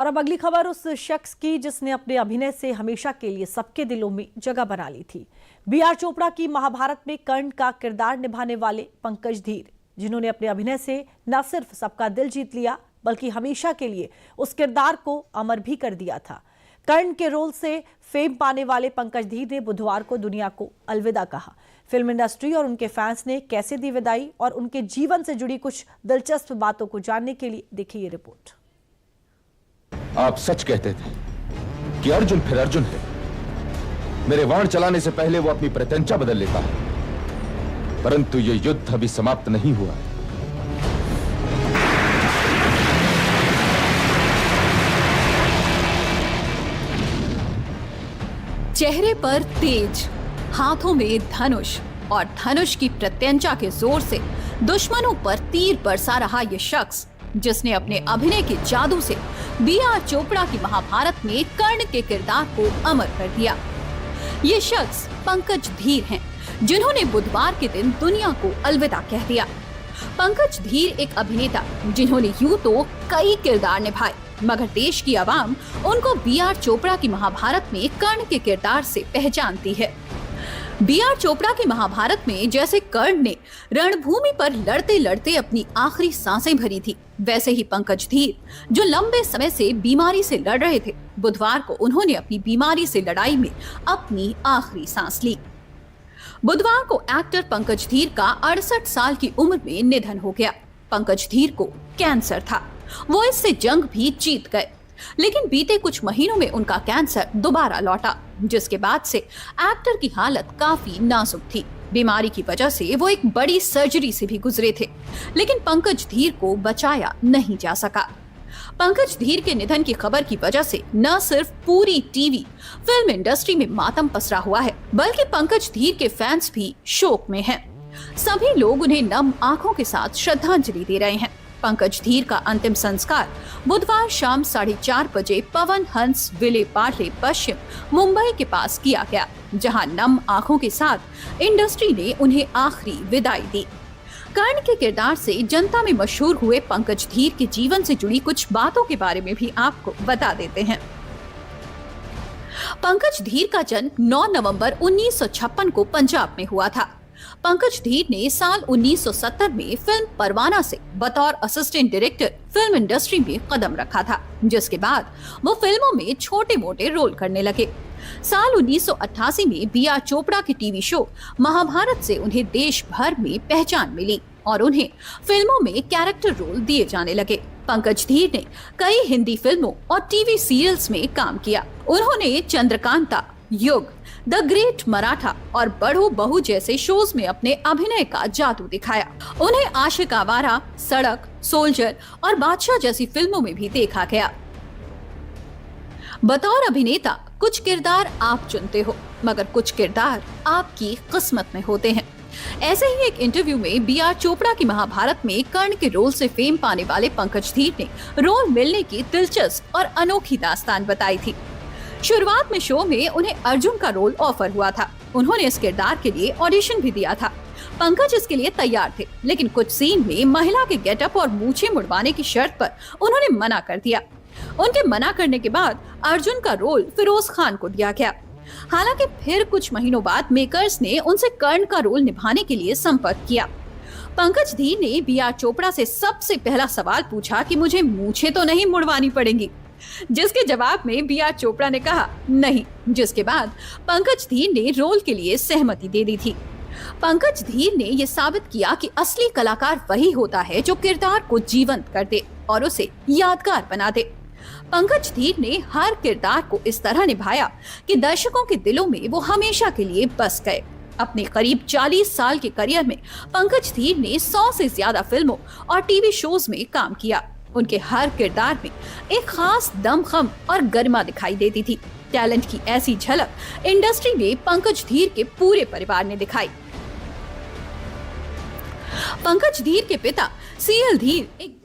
और अब अगली खबर उस शख्स की जिसने अपने अभिनय से हमेशा के लिए सबके दिलों में जगह बना ली थी। बी.आर. चोपड़ा की महाभारत में कर्ण का किरदार निभाने वाले पंकज धीर, जिन्होंने अपने अभिनय से न सिर्फ सबका दिल जीत लिया बल्कि हमेशा के लिए उस किरदार को अमर भी कर दिया था। कर्ण के रोल से फेम पाने वाले पंकज धीर ने बुधवार को दुनिया को अलविदा कहा। फिल्म इंडस्ट्री और उनके फैंस ने कैसे दी विदाई और उनके जीवन से जुड़ी कुछ दिलचस्प बातों को जानने के लिए देखिए ये रिपोर्ट। आप सच कहते थे कि अर्जुन फिर अर्जुन है। मेरे वाण चलाने से पहले वो अपनी प्रत्यंचा बदल लेता है, परंतु ये युद्ध अभी समाप्त नहीं हुआ है। चेहरे पर तेज, हाथों में धनुष और धनुष की प्रत्यंचा के जोर से दुश्मनों पर तीर बरसा रहा यह शख्स, जिसने अपने अभिनय के जादू से बी.आर. चोपड़ा की महाभारत में कर्ण के किरदार को अमर कर दिया। ये शख्स पंकज धीर हैं, जिन्होंने बुधवार के दिन दुनिया को अलविदा कह दिया। पंकज धीर एक अभिनेता जिन्होंने यूं तो कई किरदार निभाए, मगर देश की आवाम उनको बी.आर. चोपड़ा की महाभारत में कर्ण के किरदार से पहचानती है। बी.आर. चोपड़ा की महाभारत में जैसे कर्ण ने रणभूमि पर लड़ते लड़ते अपनी आखिरी सांसें भरी थी, वैसे ही पंकज धीर, जो लंबे समय से बीमारी से लड़ रहे थे, बुधवार को उन्होंने अपनी बीमारी से लड़ाई में अपनी आखिरी सांस ली। बुधवार को एक्टर पंकज धीर का 68 साल की उम्र में निधन हो गया। पंकज धीर को कैंसर था, वो इससे जंग भी जीत गए, लेकिन बीते कुछ महीनों में उनका कैंसर दोबारा लौटा, जिसके बाद से एक्टर की हालत काफी नाजुक थी। बीमारी की वजह से वो एक बड़ी सर्जरी से भी गुजरे थे, लेकिन पंकज धीर को बचाया नहीं जा सका। पंकज धीर के निधन की खबर की वजह से न सिर्फ पूरी टीवी फिल्म इंडस्ट्री में मातम पसरा हुआ है, बल्कि पंकज धीर के फैंस भी शोक में हैं। सभी लोग उन्हें नम आंखों के साथ श्रद्धांजलि दे रहे हैं। पंकज धीर का अंतिम संस्कार बुधवार शाम 4:30 बजे पवन हंस विले पार्ले पश्चिम मुंबई के पास किया गया, जहां नम आंखों के साथ इंडस्ट्री ने उन्हें आखिरी विदाई दी। कर्ण के किरदार से जनता में मशहूर हुए पंकज धीर के जीवन से जुड़ी कुछ बातों के बारे में भी आपको बता देते हैं। पंकज धीर का जन्म 9 नवंबर 1956 को पंजाब में हुआ था। पंकज धीर ने साल 1970 में फिल्म परवाना से बतौर असिस्टेंट डायरेक्टर फिल्म इंडस्ट्री में कदम रखा था, जिसके बाद वो फिल्मों में छोटे मोटे रोल करने लगे। साल 1988 में बी.आर. चोपड़ा के टीवी शो महाभारत से उन्हें देश भर में पहचान मिली और उन्हें फिल्मों में कैरेक्टर रोल दिए जाने लगे। पंकज धीर ने कई हिंदी फिल्मों और टीवी सीरियल्स में काम किया। उन्होंने चंद्रकांता, युग, द ग्रेट मराठा और बड़ो बहू जैसे शोज में अपने अभिनय का जादू दिखाया। उन्हें आशिक आवारा, सड़क, सोल्जर और बादशाह जैसी फिल्मों में भी देखा गया। बतौर अभिनेता कुछ किरदार आप चुनते हो, मगर कुछ किरदार आपकी किस्मत में होते हैं। ऐसे ही एक इंटरव्यू में बी.आर. चोपड़ा की महाभारत में कर्ण के रोल से फेम पाने वाले पंकज धीर ने रोल मिलने की दिलचस्प और अनोखी दास्तान बताई थी। शुरुआत में शो में उन्हें अर्जुन का रोल ऑफर हुआ था। उन्होंने इस किरदार के लिए ऑडिशन भी दिया था। पंकज इसके लिए तैयार थे, लेकिन कुछ सीन में महिला के गेटअप और मूछें मुड़वाने की शर्त पर उन्होंने मना कर दिया। उनके मना करने के बाद अर्जुन का रोल फिरोज खान को दिया गया। हालांकि फिर कुछ महीनों बाद मेकर्स ने उनसे कर्ण का रोल निभाने के लिए संपर्क किया। पंकज धीर ने बी.आर. चोपड़ा से सबसे पहला सवाल पूछा कि मुझे मूछें तो नहीं मुड़वानी पड़ेंगी, जिसके जवाब में बी.आर. चोपड़ा ने कहा नहीं, जिसके बाद पंकज धीर ने रोल के लिए सहमति दे दी थी। पंकज धीर ने यह साबित किया कि असली कलाकार वही होता है जो किरदार को जीवंत कर दे और उसे यादगार बना दे। पंकज धीर ने हर किरदार को इस तरह निभाया कि दर्शकों के दिलों में वो हमेशा के लिए बस गए। अपने करीब 40 साल के करियर में पंकज धीर ने 100 से ज्यादा फिल्मों और टीवी शोज में काम किया। उनके हर किरदार में एक खास दमखम और गरिमा दिखाई देती थी। टैलेंट की ऐसी झलक इंडस्ट्री में पंकज धीर के पूरे परिवार ने दिखाई। पंकज धीर के पिता सी.एल. धीर एक